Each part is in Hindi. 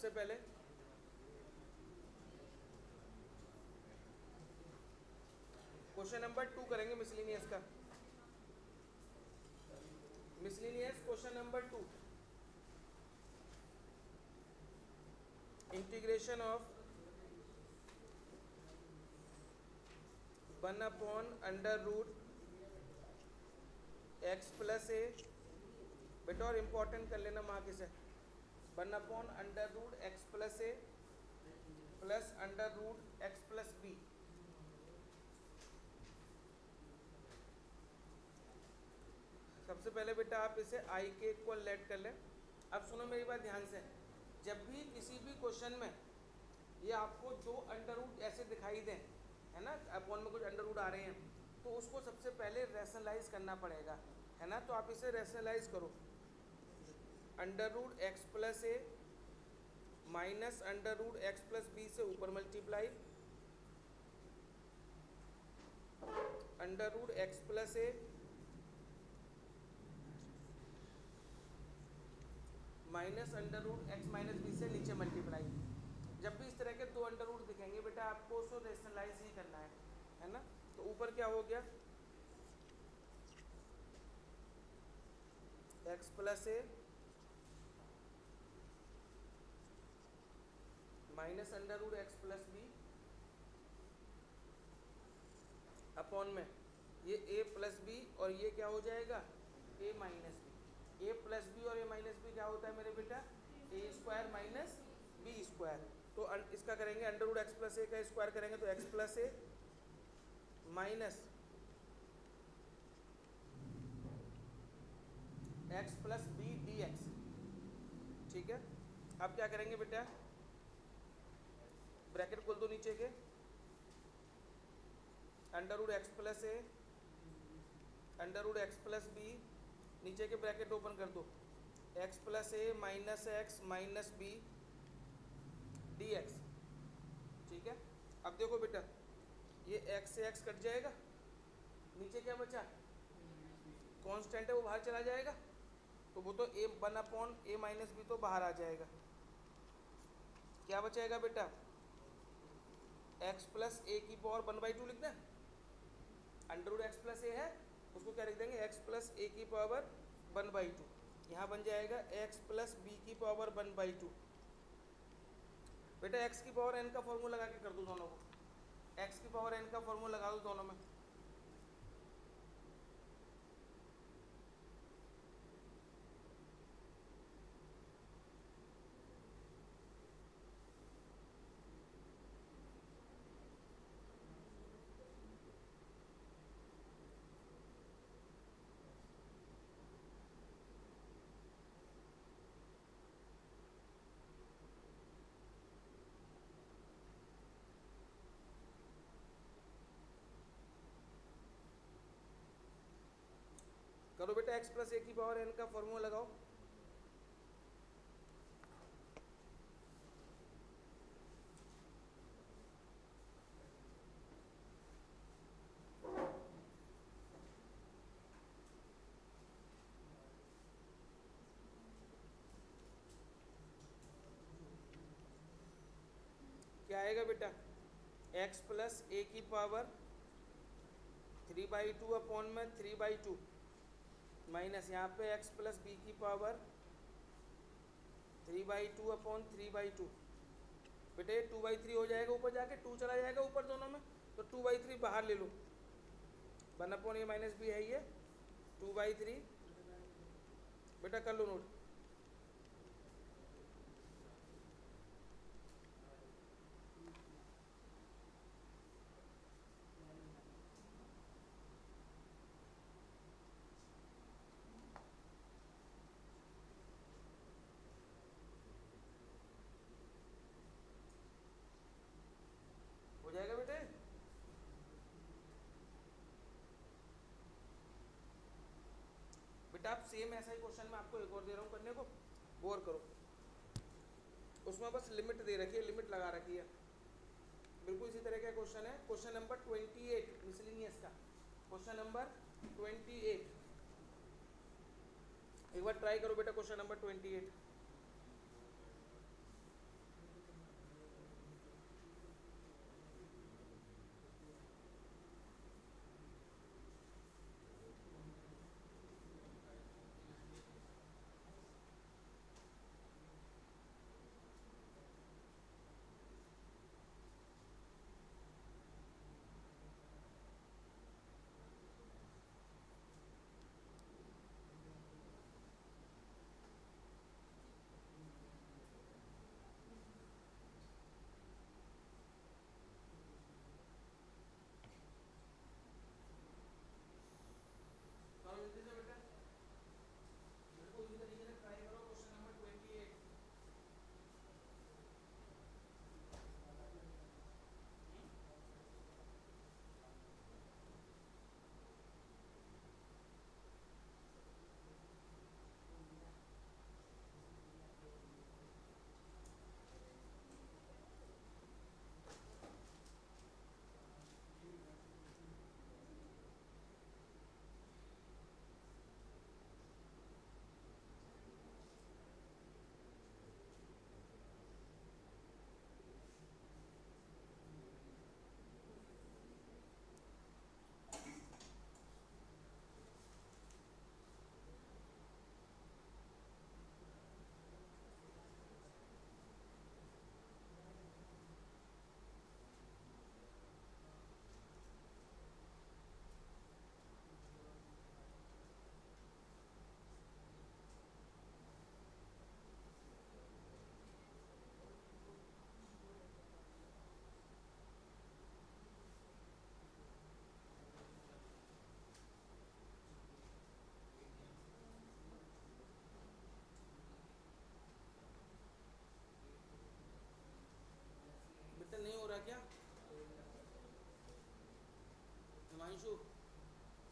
सबसे पहले क्वेश्चन नंबर 2 करेंगे मिसलिनियस का। Miscellaneous question number 2, integration of 1/√x+a। बेटा और इम्पोर्टेंट कर लेना माँ किसे, 1/√x+a प्लस √x+b। सबसे पहले बेटा आप इसे i के इक्वल लेट कर लें। अब सुनो मेरी बात ध्यान से, जब भी किसी भी क्वेश्चन में ये आपको दो अंडर रूट ऐसे दिखाई दें, है ना, अपॉन में कुछ अंडर रूट आ रहे हैं, तो उसको सबसे पहले रैशनलाइज करना पड़ेगा, है ना। तो आप इसे रैशनलाइज करो, √x+a माइनस √x+b से ऊपर मल्टीप्लाई, √x+a माइनस √x-b से नीचे मल्टीप्लाई। जब भी इस तरह के दो अंडर रूट दिखेंगे बेटा आपको उसको रैशनलाइज ही करना है ना। तो ऊपर क्या हो गया, x+a माइनस √x+b अपॉन में ये a+b और ये क्या हो जाएगा a-b। a+b और a-b क्या होता है मेरे बेटा, a² माइनस b²। तो इसका करेंगे √x+a का स्क्वायर करेंगे तो x+a माइनस x+b dx। ठीक है, अब क्या करेंगे बेटा, ब्रैकेट खोल दो नीचे के, √x+a √x+b, नीचे के ब्रैकेट ओपन कर दो, x+a minus x minus b dx। ठीक है, अब देखो बेटा ये x से x कट जाएगा, नीचे क्या बचा, कांस्टेंट है वो बाहर चला जाएगा, तो वो तो a1/a-b तो बाहर आ जाएगा। क्या बचेगा बेटा, x+a⁴ लिख दें, √x+a है उसको क्या लिख देंगे, x+a⁴ यहाँ बन जाएगा x+b⁴ बेटा x⁴n का फॉर्मूला लगा के कर दो दोनों को, x⁴n का फॉर्मूला लगा दो दोनों में। करो बेटा x+a⁴n का फॉर्मूला लगाओ। क्या आएगा बेटा, x+a⁴3/2 अपॉन में 3/2 माइनस यहाँ पे x+b⁴3/2 अपॉन 3/2। बेटा ये 2/3 हो जाएगा, ऊपर जाके 2 चला जाएगा ऊपर दोनों में, तो 2/3 बाहर ले लो, 1/a-b है ये 2/3। बेटा कर लो नोट, हो जाएगा बेटे। बेटा आप सेम ऐसा ही क्वेश्चन में आपको एक और दे रहा हूँ करने को, वो और करो, उसमें बस लिमिट दे रखी है, लिमिट लगा रखी है, बिल्कुल इसी तरह का क्वेश्चन है। क्वेश्चन नंबर 28 मिसलिनियस का, क्वेश्चन नंबर 28 एक बार ट्राई करो बेटा, क्वेश्चन नंबर 28।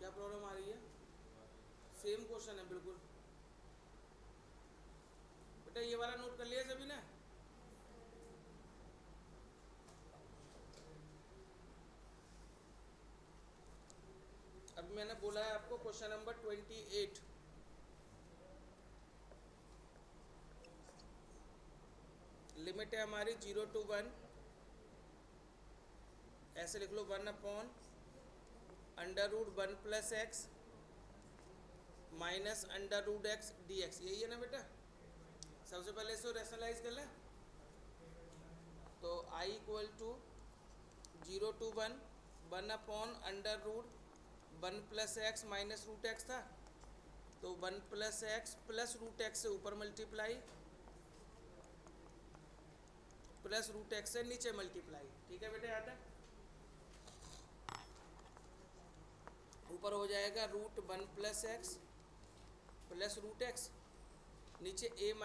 क्या प्रॉब्लम आ रही है? सेम क्वेश्चन है बिल्कुल। बेटा ये वाला नोट कर लिया सभी ने? अब मैंने बोला है आपको क्वेश्चन नंबर 28। लिमिट है हमारी 0 to 1, ऐसे लिख लो 1/√1 + x माइनस √x dx, यही है ना बेटा? सबसे पहले इसको रैशनलाइज कर लें। तो I = 0 to 1 1/√1 + x minus √x था, तो 1 + x + √x से ऊपर मल्टीप्लाई प्लस √x से नीचे मल्टीप्लाई। ठीक है बेटा, यहाँ तक ऊपर हो जाएगा √1 + x प्लस √x, नीचे a -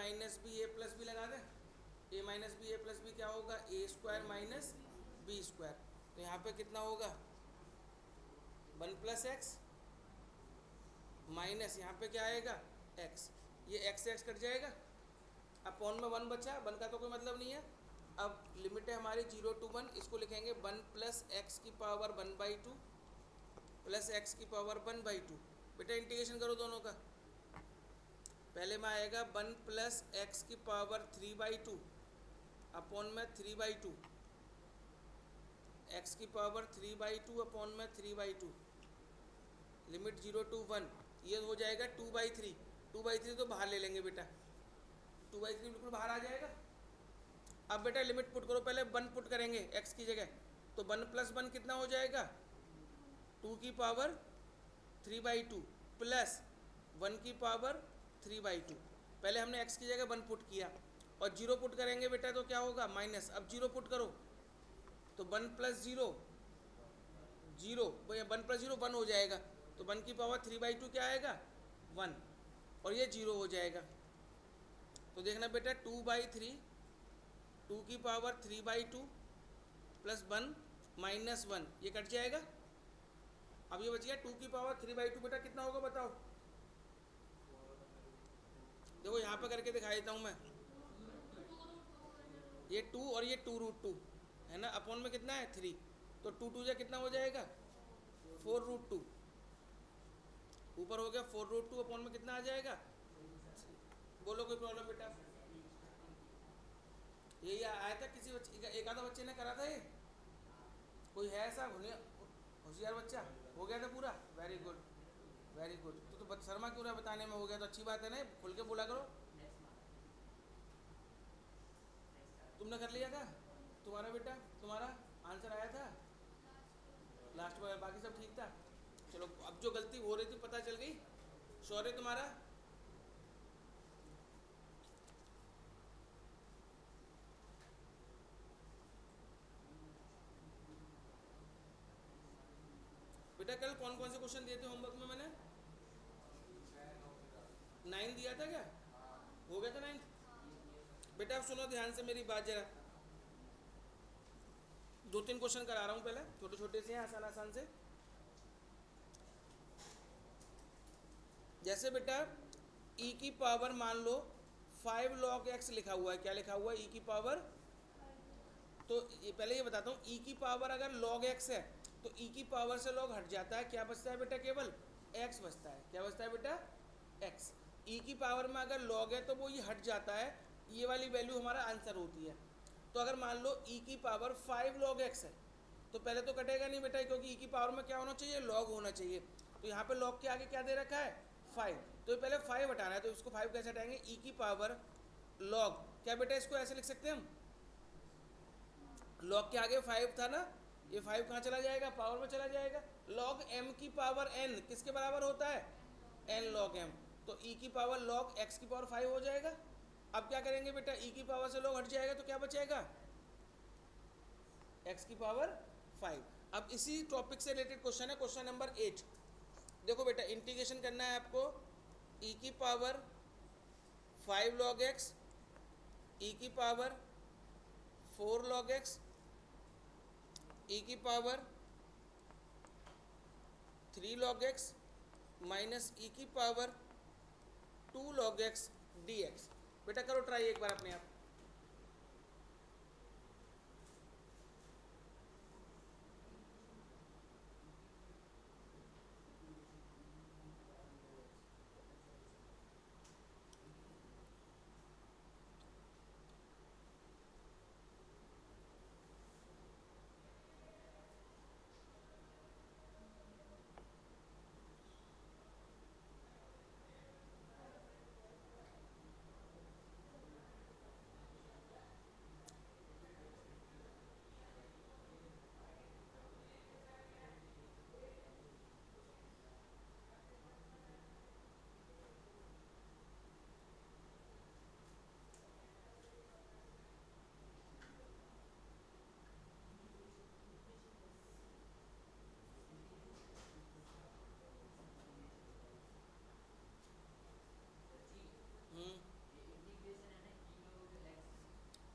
b a + b लगा दें। a - b a + b क्या होगा? a² - b²। तो यहाँ पे कितना होगा? 1 + x माइनस यहाँ पे क्या आएगा? x। ये x से x कट जाएगा, अपॉन में 1 बचा, 1 का तो कोई मतलब नहीं है। अब लिमिट है हमारी 0 to 1, इसको लिखेंगे 1 + x⁴ 1/2 प्लस x⁴ 1/2। बेटा इंटीग्रेशन करो दोनों का। पहले में आएगा 1 + x⁴ 3/2 अपॉन में 3/2, x⁴ 3/2 अपॉन में 3/2, लिमिट 0 to 1। ये हो जाएगा 2/3। 2/3 तो बाहर ले लेंगे बेटा, 2/3 बिल्कुल बाहर आ जाएगा। अब बेटा लिमिट पुट करो, पहले 1 पुट करेंगे x की जगह, तो 1 + 1 कितना हो जाएगा? 2⁵ प्लस 1⁵3/2। पहले हमने x की जगह 1 पुट किया और 0 पुट करेंगे बेटा तो क्या होगा? माइनस। अब 0 पुट करो तो 1 + 0 0, 1 + 0 1 हो जाएगा, तो 1⁵3/2 क्या आएगा? 1, और ये 0 हो जाएगा। तो देखना बेटा 2/3 2⁵3/2 प्लस 1 माइनस 1, ये कट जाएगा। अब ये बच गया 2⁵3/2। बेटा कितना होगा बताओ? देखो यहाँ पे करके दिखा देता हूँ मैं, ये 2 और ये 2√2 है ना, अपॉन में कितना है? 3, तो 2 2 जा कितना हो जाएगा? 4√2। ऊपर हो गया 4√2, अपॉन में कितना आ जाएगा? बोलो कोई प्रॉब्लम बेटा? यही आया था किसी बच्चे, एक आधा बच्चे ने करा था ये? कोई है ऐसा होशियार बच्चा? हो गया था पूरा? Very good very good. तो शर्मा क्यों रहा बताने में? हो गया तो अच्छी बात है ना, खुल के बोला करो। तुमने कर लिया था? तुम्हारा बेटा, तुम्हारा आंसर आया था लास्ट में, बाकी सब ठीक था? चलो, अब जो गलती हो रही थी पता चल गई। शौर्य तुम्हारा? बेटा कल कौन कौन से क्वेश्चन दिए थे होमवर्क में? मैंने 9 दिया था क्या? हो गया था 9? बेटा अब सुनो ध्यान से मेरी बात जरा, 2-3 क्वेश्चन करा रहा हूँ पहले, छोटे छोटे से हैं, आसान आसान से। जैसे बेटा e⁴ मान लो 5 log x लिखा हुआ है। क्या लिखा हुआ है? e⁴। तो ये पहले ये बताता हूँ, e⁴ अगर log x है तो e⁴ से log हट जाता है, क्या बचता है बेटा? केवल x बचता है। क्या बचता है बेटा? x। e⁴ में अगर log है तो वो ये हट जाता है, ये वाली वैल्यू हमारा आंसर होती है। तो अगर मान लो e⁴ 5 log x है तो पहले तो कटेगा नहीं बेटा, क्योंकि e⁴ में क्या होना चाहिए? log होना चाहिए। तो यहाँ पे log के आगे क्या दे रखा है? 5। तो पहले 5 हटाना है, तो इसको 5 कैसे हटाएंगे? e⁴ log, क्या बेटा इसको ऐसे लिख सकते हैं हम? log के आगे 5 था ना, ये 5 कहाँ चला जाएगा? पावर में चला जाएगा। log m⁴n किसके बराबर होता है? n log m। तो e⁴ log x⁵5 हो जाएगा। अब क्या करेंगे बेटा? e⁵ से log हट जाएगा तो क्या बचेगा? x⁵5। अब इसी टॉपिक से रिलेटेड क्वेश्चन है, क्वेश्चन नंबर 8। देखो बेटा इंटीग्रेशन करना है आपको, e⁵ 5 log x, e⁵ 4 log x, e⁵ 3 log x minus ई की पावर 2 log x dx। बेटा करो ट्राई एक बार अपने आप।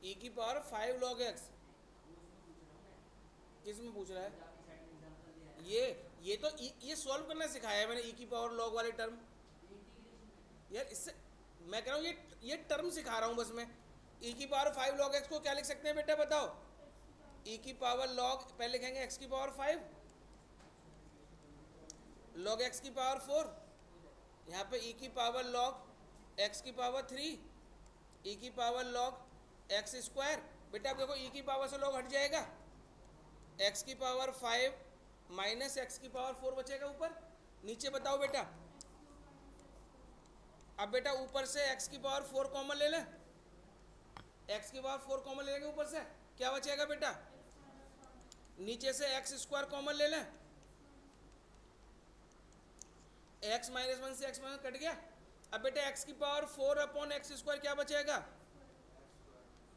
ई की पावर 5 log x किस में पूछ रहा है? ये तो ये सॉल्व करना सिखाया है मैंने, ई की पावर लॉग वाले टर्म। यार इससे मैं कह रहा हूँ ये टर्म सिखा रहा हूँ बस मैं। ई की पावर 5 log x को क्या लिख सकते हैं बेटा बताओ? ई की पावर लॉग पहले लिखेंगे x की पावर 5 log x की पावर 4, यहाँ पे ई की पावर लॉग x की पावर 3 ई की पावर लॉग एक्स स्क्वायर। बेटा अब देखो ई की पावर से लॉग हट जाएगा, x की पावर 5 माइनस एक्स की पावर 4 बचेगा ऊपर। नीचे बताओ बेटा। अब बेटा ऊपर से x की पावर 4 कॉमन ले लें, x की पावर 4 कॉमन ले लेंगे ऊपर से, क्या बचेगा बेटा? नीचे से एक्स स्क्वायर कॉमन ले लें, x माइनस 1 से x माइनस कट गया। अब बेटा x की पावर 4 अपॉन एक्स स्क्वायर क्या बचेगा?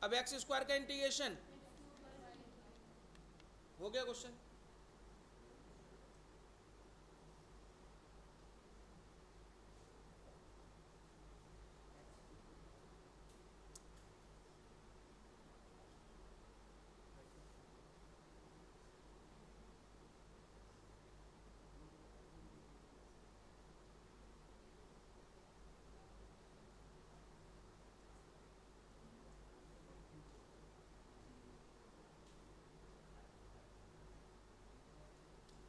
अब एक्स स्क्वायर का इंटीग्रेशन हो गया क्वेश्चन।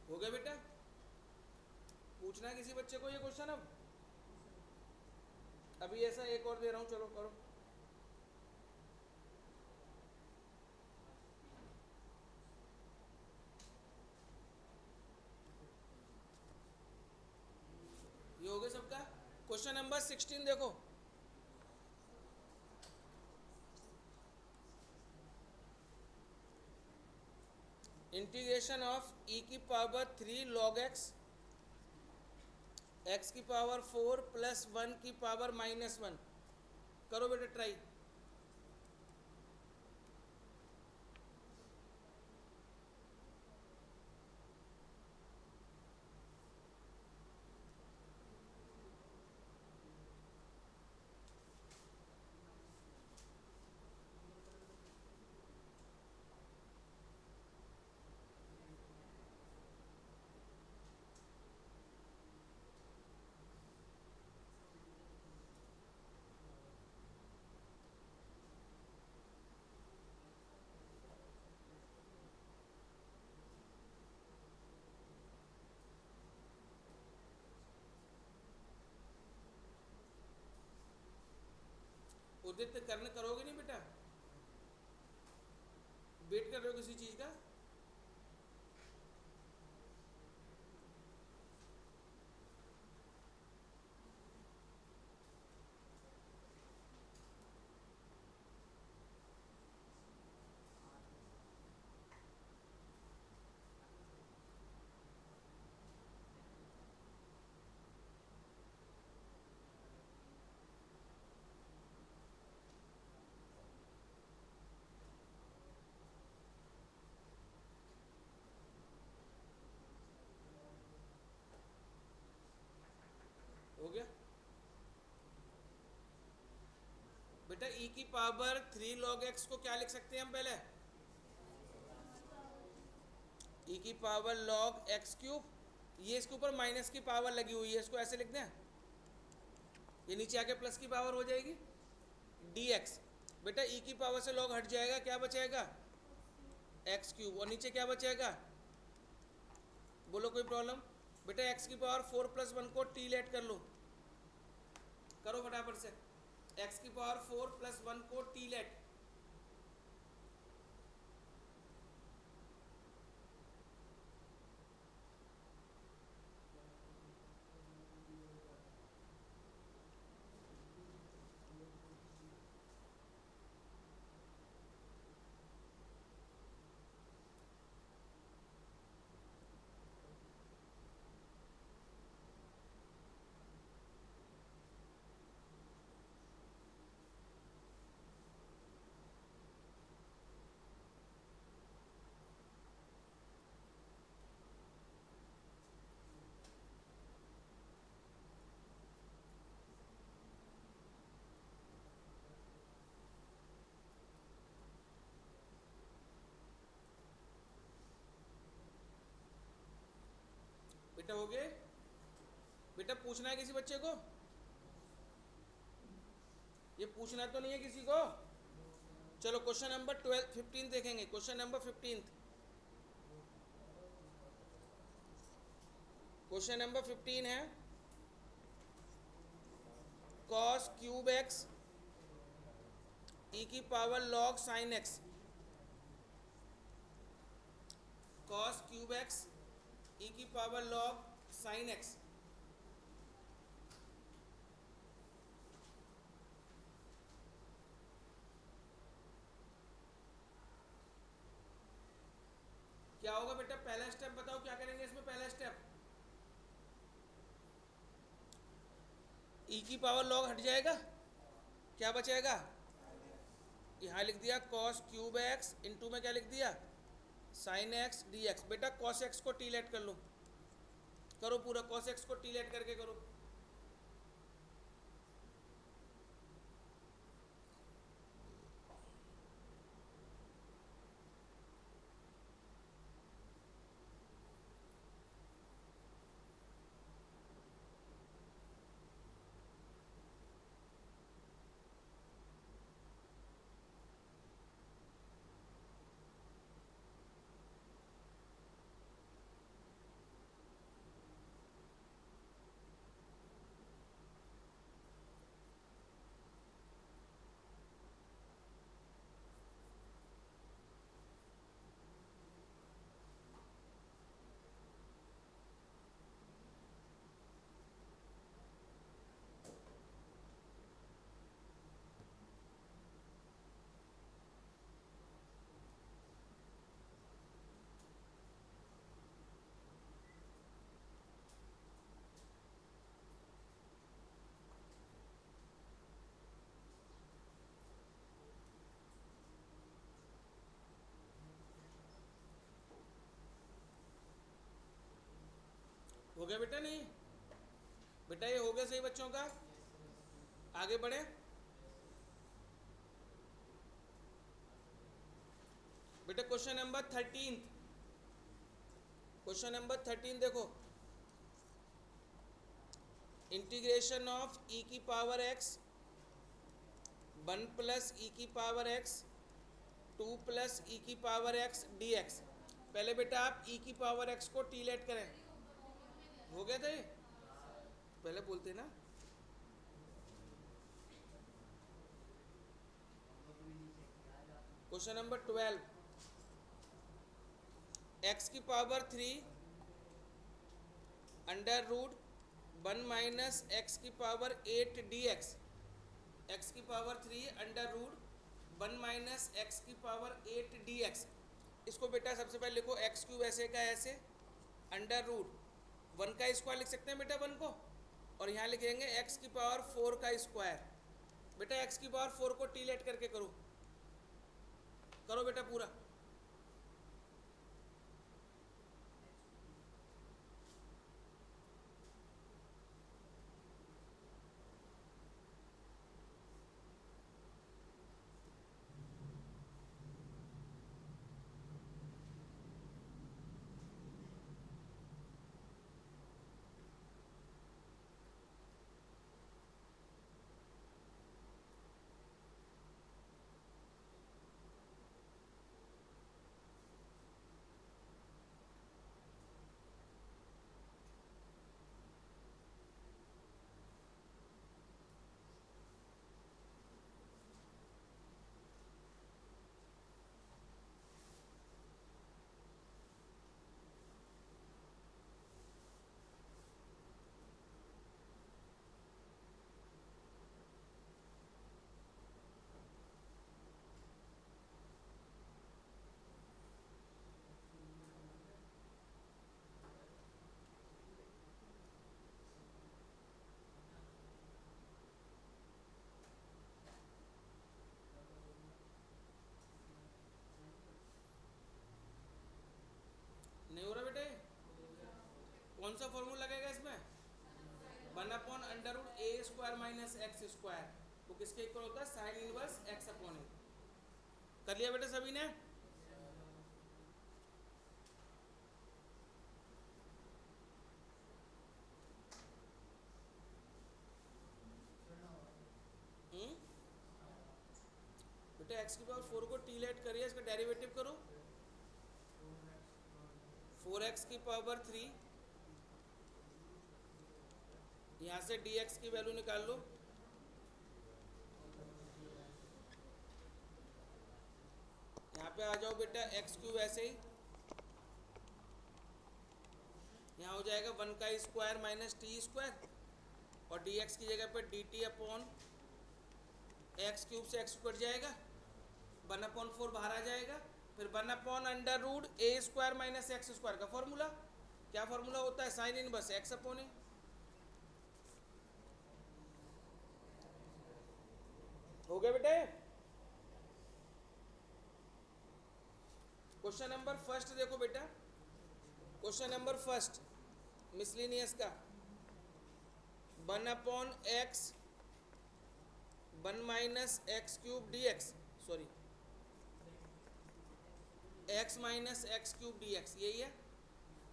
हो गया बेटा? पूछना है किसी बच्चे को ये क्वेश्चन? अब अभी ऐसा एक और दे रहा हूं, चलो करो। ये हो गया सबका। क्वेश्चन नंबर 16 देखो। इंटीग्रेशन ऑफ ई की पावर 3 log x एक्स की पावर 4 प्लस 1 की पावर -1। करो बेटा ट्राई। उदित करने करोगे नहीं बेटा? वेट कर रहे हो किसी चीज का? हो गया बेटा। ई की पावर 3 log x को क्या लिख सकते हैं हम? पहले ई की पावर log x क्यूब ये इसके ऊपर माइनस की पावर लगी हुई है, इसको ऐसे लिख दें, ये नीचे आके प्लस की पावर हो जाएगी dx। बेटा e की पावर से log हट जाएगा, क्या बचेगा एक्स क्यूब, और नीचे क्या बचेगा, बोलो कोई प्रॉब्लम। बेटा x की पावर 4+1 को t लेट कर लो, करो फटाफट से, x की पावर 4+1 को t लेट। बेटा हो गए, बेटा पूछना है किसी बच्चे को, ये पूछना तो नहीं है किसी को। चलो क्वेश्चन नंबर 15 देखेंगे, क्वेश्चन नंबर 15। क्वेश्चन नंबर 15 है cos क्यूब एक्स ई की power log sine x, cos cube x e की पावर log साइन एक्स। क्या होगा बेटा, पहला स्टेप बताओ क्या करेंगे इसमें, पहला स्टेप ई की पावर log हट जाएगा, क्या बचेगा, यहाँ लिख दिया cos क्यूब एक्स इंटू में क्या लिख दिया साइन एक्स डी एक्स। बेटा cos एक्स को टी लेट कर लो, करो पूरा, cos एक्स को टी लेट करके करो। हो गया बेटा, नहीं बेटा ये हो गया सही बच्चों का, आगे बढ़े। बेटा क्वेश्चन नंबर 13, क्वेश्चन नंबर 13 देखो, इंटीग्रेशन ऑफ ई की पावर एक्स 1 प्लस ई की पावर एक्स 2 प्लस ई की पावर एक्स डी एक्स। पहले बेटा आप ई की पावर एक्स को टी लेट करें, हो गया था ये, पहले बोलते ना। क्वेश्चन नंबर 12, एक्स की power 3 under root 1 minus x की पावर 8 डी एक्स, एक्स की power 3 under root 1 minus x की पावर 8 डी एक्स। इसको बेटा सबसे पहले लिखो एक्स क्यूब ऐसे का ऐसे, अंडर रूट 1 का स्क्वायर लिख सकते हैं बेटा 1 को, और यहाँ लिखेंगे एक्स की पावर 4 का स्क्वायर। बेटा एक्स की पावर 4 को टी लेट करके करो, करो बेटा पूरा। कौन सा फॉर्मूला लगेगा इसमें? 1/√a² माइनस एक्स स्क्वायर, वो किसके इक्वल होता है? साइन इनवर्स एक्स अपॉन ए। कर लिया बेटा सभी ने? बेटा x की पावर 4 को t लेट करिए, इसका डेरिवेटिव करो। 4x की पावर 3, यहाँ से dx की वैल्यू निकाल लो। यहाँ पे आ जाओ बेटा, x³ ऐसे ही यहाँ हो जाएगा 1 का स्क्वायर माइनस टी स्क्वायर, और dx की जगह पे dt अपॉन x³ से x कट जाएगा, 1/4 बाहर आ जाएगा, फिर 1/√a² माइनस एक्स स्क्वायर का फॉर्मूला। क्या फॉर्मूला होता है? साइन इनवर्स एक्स अपॉन ए। हो गया बेटे? क्वेश्चन नंबर फर्स्ट देखो बेटा, क्वेश्चन नंबर फर्स्ट मिसलिनियस का 1/x 1 minus x³ dx, sorry x minus x³ dx, यही है।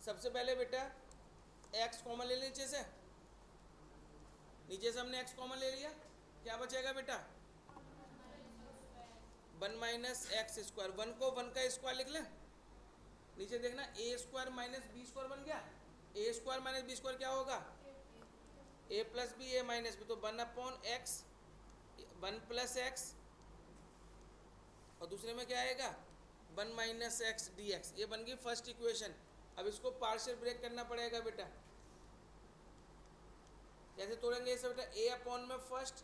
सबसे पहले बेटा x कॉमन ले नीचे से, नीचे से हमने x कॉमन ले लिया, क्या बचेगा बेटा? 1 माइनस एक्स स्क्वायर, 1 को 1 का स्क्वायर लिख लें, नीचे देखना a² माइनस b² बन गया। a² माइनस b² क्या होगा? a plus b a minus b, तो 1/x 1 प्लस एक्स, और दूसरे में क्या आएगा? 1 माइनस एक्स dx। ये बन गई फर्स्ट इक्वेशन। अब इसको पार्शियल ब्रेक करना पड़ेगा बेटा। कैसे तोड़ेंगे इसे बेटा? a अपॉन में फर्स्ट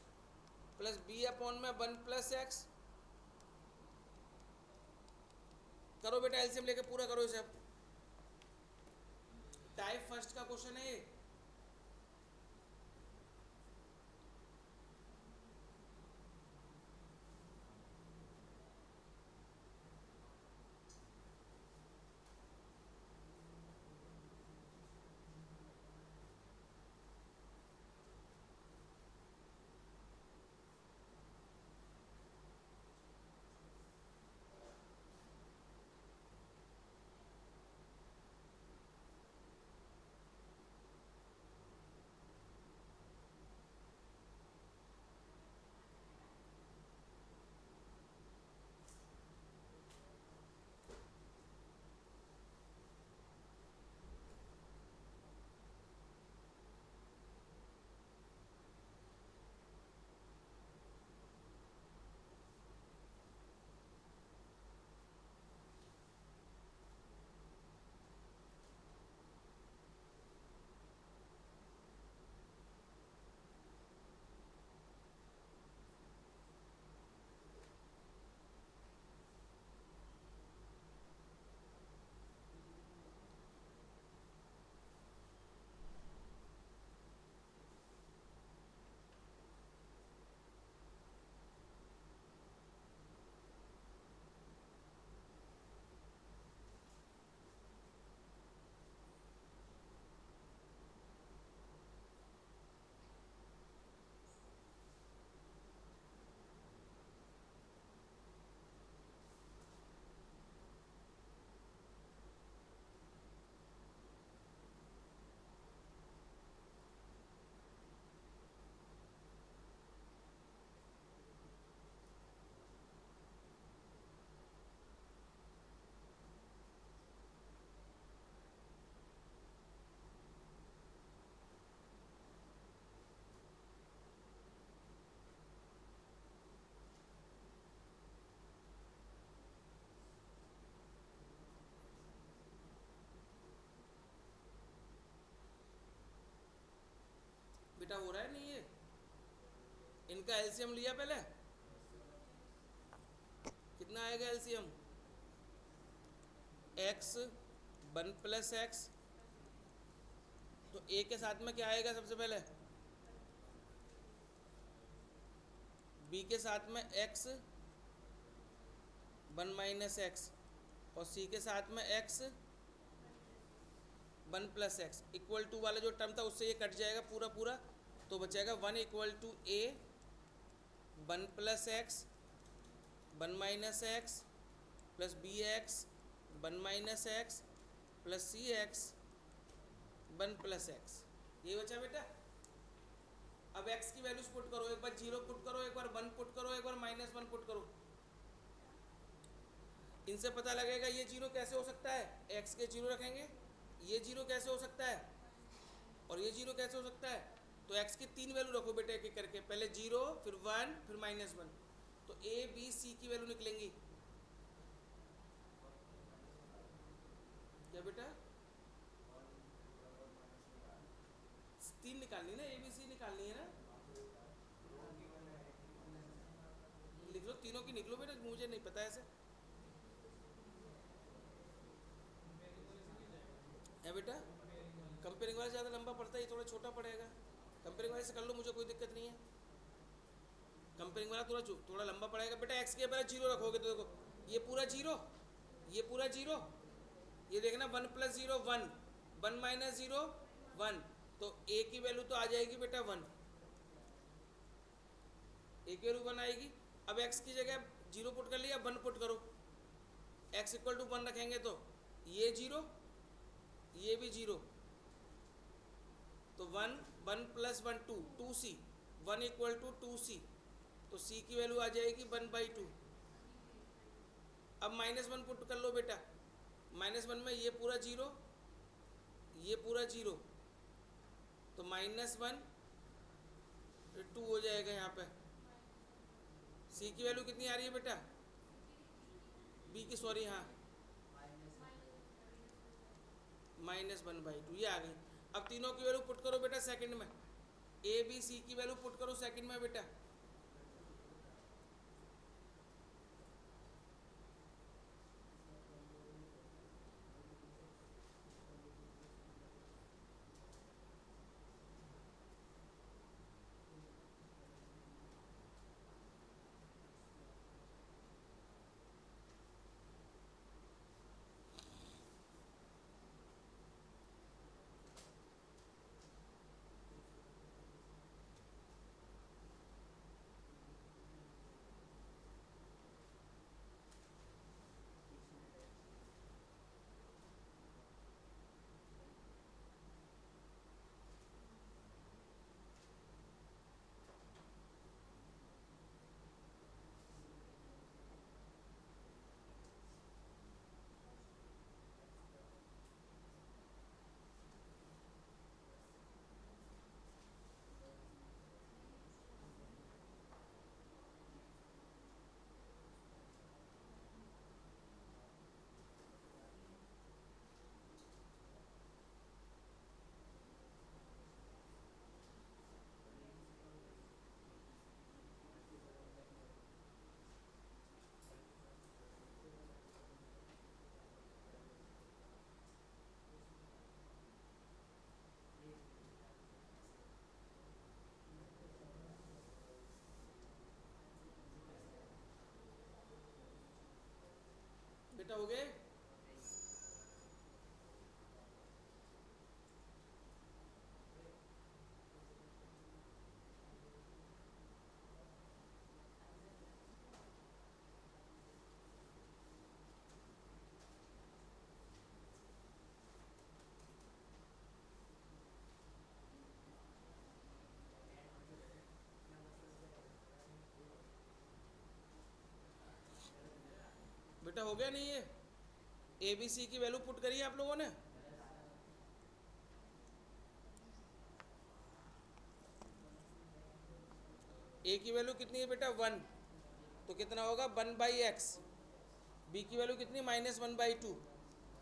प्लस b अपॉन में 1 प्लस एक्स, करो बेटा एलसीएम लेके पूरा करो इसे। टाइप फर्स्ट का क्वेश्चन है ये। बेटा हो रहा है नहीं ये? इनका एलसीएम लिया पहले, कितना आएगा एलसीएम? x 1 प्लस एक्स, तो a के साथ में क्या आएगा? सबसे पहले b के साथ में x 1 माइनस एक्स, और c के साथ में x one plus x equal to वाला जो टर्म था उससे ये कट जाएगा पूरा पूरा, तो बचेगा one equal to a one plus x one minus x plus b x one minus x plus c x one plus x. ये बचा बेटा। अब x की वैल्यूज पुट करो, एक बार जीरो पुट करो, एक बार वन पुट करो, एक बार माइनस वन पुट करो। इनसे पता लगेगा ये जीरो कैसे हो सकता है, x के जीरो रखेंगे, ये जीरो कैसे हो सकता है और ये जीरो कैसे हो सकता है। तो x की तीन वैल्यू रखो बेटा एक एक करके, पहले जीरो फिर वन फिर माइनस वन, तो a b c की वैल्यू निकलेंगी। क्या बेटा, तीन निकालनी ना, a b c निकालनी है ना, लिख लो तीनों की निकलो बेटा, मुझे नहीं पता ऐसे है बेटा। कंपेयरिंग वाला ज़्यादा लंबा पड़ता है, ये थोड़ा छोटा पड़ेगा। कंपेयरिंग वाले से कर लो, मुझे कोई दिक्कत नहीं है। कंपेयरिंग वाला थोड़ा लंबा पड़ेगा बेटा। एक्स के पहले जीरो रखोगे तो देखो ये पूरा जीरो, ये पूरा जीरो, ये देखना one plus zero one, one minus zero one, तो ए की वैल्यू तो आ जाएगी बेटा वन, ए की वैल्यू वन आएगी। अब एक्स की जगह जीरो पुट कर लिया, वन पुट करो, एक्स इक्वल टू वन रखेंगे तो ये जीरो ये भी जीरो, तो one one plus one two, two C, one equal to two C, तो सी की वैल्यू आ जाएगी वन बाई टू। अब माइनस वन पुट कर लो बेटा, माइनस वन में ये पूरा जीरो ये पूरा जीरो, तो माइनस वन टू हो जाएगा यहाँ पे। सी की वैल्यू कितनी आ रही है बेटा, बी की सॉरी हाँ माइनस वन बाई टू, ये आ गई। अब तीनों की वैल्यू पुट करो बेटा सेकंड में, ए बी सी की वैल्यू पुट करो सेकंड में बेटा। बेटा हो गए। बेटा हो गया नहीं, ये ए बी सी की वैल्यू पुट करी है आप लोगों ने। ए की वैल्यू कितनी है बेटा वन, तो कितना होगा वन बाई एक्स। बी की वैल्यू कितनी माइनस वन बाई टू,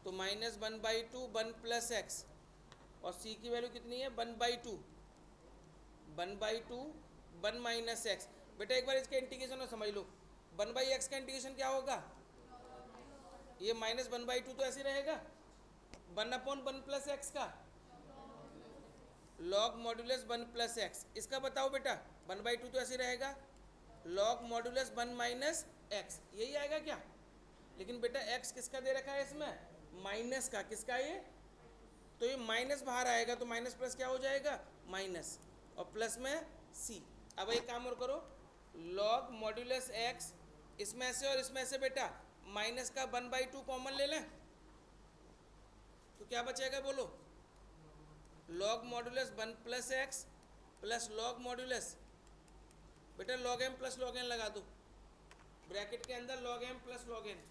तो minus one by to one plus x, और सी की वैल्यू कितनी है one by to, one by to one minus x. बेटा एक बार इसके इंटीग्रेशन में समझ लो, वन बाई एक्स का इंटीग्रेशन क्या होगा, ये माइनस वन बाई टू तो ऐसे रहेगा, one upon one plus x का log modulus one plus x. इसका बताओ बेटा, वन बाई टू तो ऐसे रहेगा, log modulus one minus x, यही आएगा क्या। लेकिन बेटा एक्स किसका दे रखा है इसमें, माइनस का, किसका ये तो ये माइनस बाहर आएगा तो माइनस प्लस क्या हो जाएगा, माइनस, और प्लस में सी। अब एक काम और करो, लॉग मॉड्यूलस एक्स, इसमें से और इसमें से बेटा माइनस का 1/2 कॉमन ले लें, तो क्या बचेगा बोलो, log modulus 1 + x plus log modulus, बेटा log m plus log n लगा दो, ब्रैकेट के अंदर log m plus log n.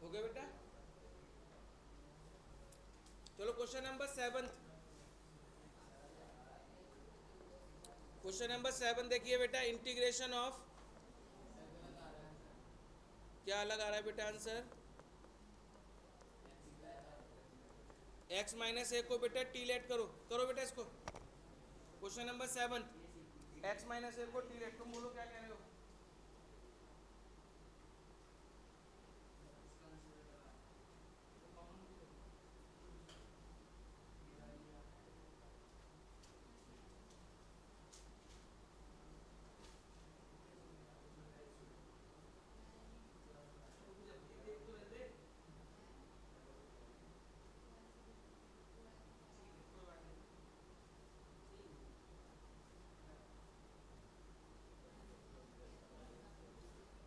हो गया बेटा। चलो क्वेश्चन नंबर 7, क्वेश्चन नंबर 7 देखिए बेटा, इंटीग्रेशन ऑफ, क्या अलग आ रहा है बेटा आंसर, x माइनस ए को बेटा टी लेट करो, करो बेटा इसको, क्वेश्चन नंबर 7, x माइनस ए को टी लेट, तुम बोलो क्या कह रहे हो।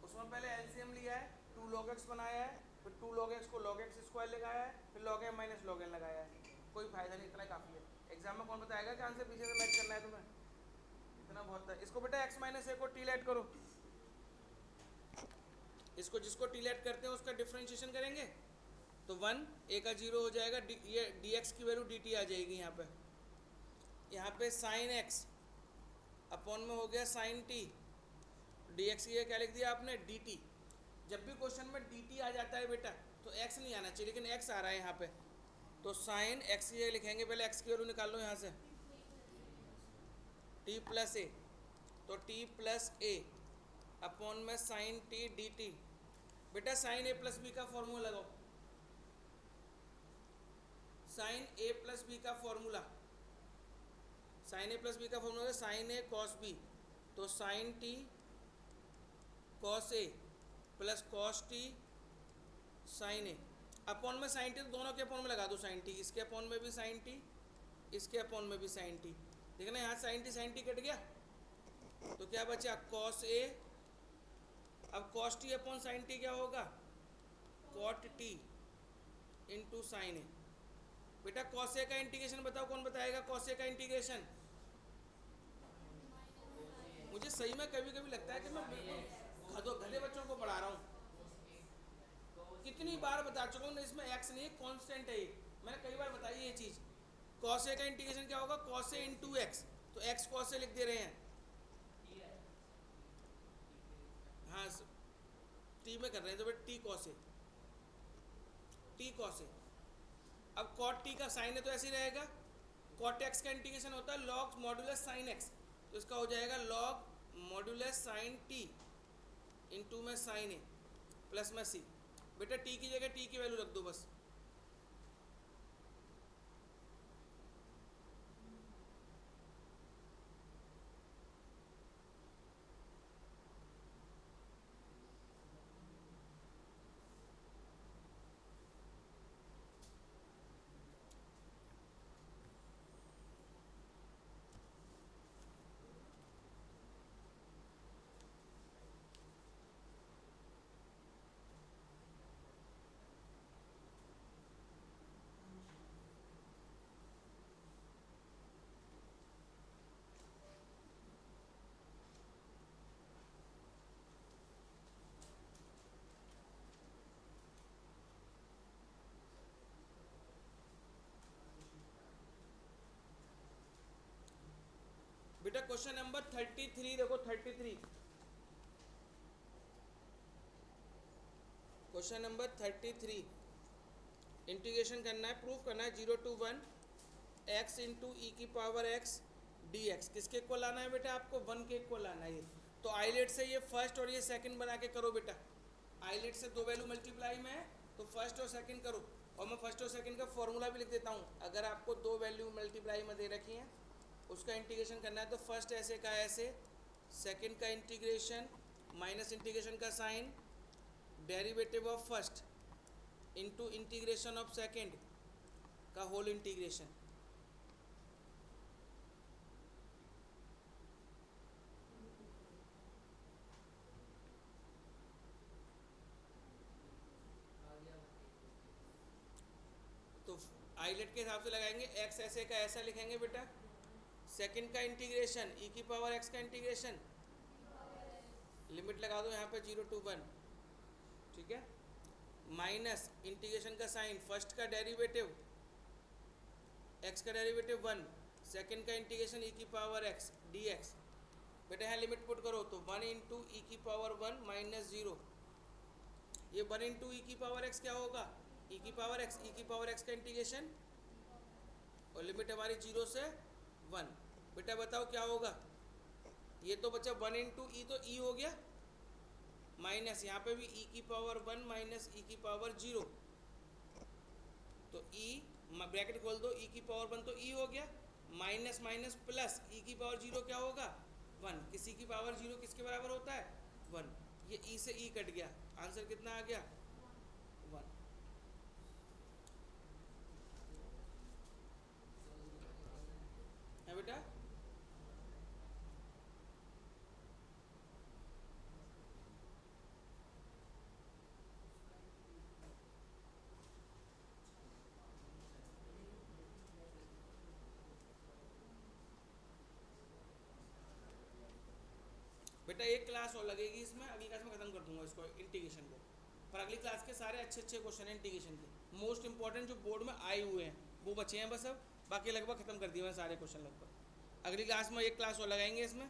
उसमें पहले एलसीएम लिया है, 2 log x बनाया है, फिर 2 log x को log x स्क्वायर लगाया है, फिर log m minus log n लगाया है, कोई फायदा नहीं, इतना काफ़ी है। एग्जाम में कौन बताएगा कि आंसर पीछे से मैच करना है तुम्हें, इतना बहुत है। इसको बेटा x माइनस ए को टी लेट करो, इसको जिसको टी लेट करते हैं उसका डिफ्रेंशिएशन करेंगे, तो 1 a का 0 हो जाएगा, ये dx की वैल्यू dt आ जाएगी यहाँ पे साइन x अपॉन में हो गया साइन t, dx की क्या लिख दिया आपने, dt। जब भी क्वेश्चन में dt आ जाता है बेटा तो x नहीं आना चाहिए, लेकिन x आ रहा है यहाँ पे, तो साइन x ये लिखेंगे, पहले x की वैल्यू निकाल लो यहाँ से, t प्लस ए, तो t प्लस ए अपॉन में साइन t dt। बेटा साइन a प्लस बी का फॉर्मूला लगाओ, साइन a प्लस बी का formula, sign a plus B का फॉर्मूला है साइन ए कॉस बी, तो sign T cos A plus cos T sign A upon में साइन टी, तो दोनों के अपॉन में लगा दो साइन टी, इसके अपॉन में भी साइन टी, इसके अपॉन में भी साइन टी, देखना यहाँ साइन टी कट गया, तो क्या बचा कॉस ए, अब cos T upon sine T क्या होगा, कॉट टी इंटू साइन ए। बेटा कॉस ए का इंटीग्रेशन बताओ, कौन बताएगा कॉस ए का इंटीग्रेशन, मुझे सही में कभी कभी लगता है कि मैं बिल्कुल गधे बच्चों को पढ़ा रहा हूँ, कितनी बार बता चुका हूँ, इसमें एक्स नहीं है, कांस्टेंट है ये, मैंने कई बार बताई ये चीज़। कॉस ए का इंटीग्रेशन क्या होगा, कॉस ए इंटू एक्स, तो एक्स कॉस ए लिख दे रहे हैं, हाँ टी में कर रहे हैं, तो बेटा T cos A, T cos A. अब कॉट टी का साइन है तो ऐसे ही रहेगा, कॉट एक्स का इंटीग्रेशन होता है लॉग मॉड्यूलस साइन एक्स, तो इसका हो जाएगा log modulus sine t into में साइन ए प्लस में सी। बेटा टी की जगह टी की वैल्यू रख दो बस, क्वेश्चन नंबर 33 देखो 33, क्वेश्चन नंबर 33 इंटीग्रेशन करना है, प्रूफ करना है 0 to 1 x इंटू ई की पावर x डी एक्स। किसके इक्वल लाना है बेटा? आपको 1 के इक्वल लाना है। ये तो आईलेट से ये फर्स्ट और ये सेकंड बना के करो बेटा। आईलेट से दो वैल्यू मल्टीप्लाई में है तो फर्स्ट और सेकंड करो। और मैं फर्स्ट और सेकंड का फॉर्मूला भी लिख देता हूँ। अगर आपको दो वैल्यू मल्टीप्लाई में दे रखी हैं उसका इंटीग्रेशन करना है तो फर्स्ट ऐसे का ऐसे, सेकंड का इंटीग्रेशन माइनस इंटीग्रेशन का sign, derivative of first into integration of second का होल इंटीग्रेशन। तो आईलेट के हिसाब से लगाएंगे, एक्स ऐसे का ऐसा लिखेंगे बेटा, सेकंड का इंटीग्रेशन ई की पावर एक्स का इंटीग्रेशन, लिमिट लगा दो यहाँ पे 0 to 1, ठीक है, माइनस इंटीग्रेशन का साइन, फर्स्ट का डेरिवेटिव एक्स का डेरिवेटिव 1, सेकंड का इंटीग्रेशन ई की पावर एक्स डी एक्स। बेटा यहाँ लिमिट पुट करो तो 1 इंटू ई की पावर 1 माइनस 0, ये 1 इंटू ई की पावर एक्स क्या होगा? ई की पावर एक्स, ई की पावर एक्स का इंटीग्रेशन और लिमिट हमारी 0 से 1। बेटा बताओ क्या होगा? ये तो बच्चा 1 इंटू ई तो ई हो गया, माइनस यहाँ पे भी ई की पावर 1 माइनस ई की पावर 0, तो ई ब्रैकेट खोल दो, ई की पावर 1 तो ई हो गया, माइनस माइनस प्लस ई की पावर 0 क्या होगा? 1। किसी की पावर 0 किसके बराबर होता है? 1। ये ई से ई कट गया, आंसर कितना आ गया? 1। है बेटा? बेटा एक क्लास और लगेगी इसमें, अगली क्लास में खत्म कर दूंगा इसको इंटीग्रेशन को, पर अगली क्लास के सारे अच्छे अच्छे क्वेश्चन हैं इंटीग्रेशन के, मोस्ट इंपॉर्टेंट जो बोर्ड में आए हुए हैं वो बचे हैं बस। अब बाकी लगभग खत्म कर दिए मैं सारे क्वेश्चन लगभग। अगली क्लास में एक क्लास और लगाएंगे इसमें।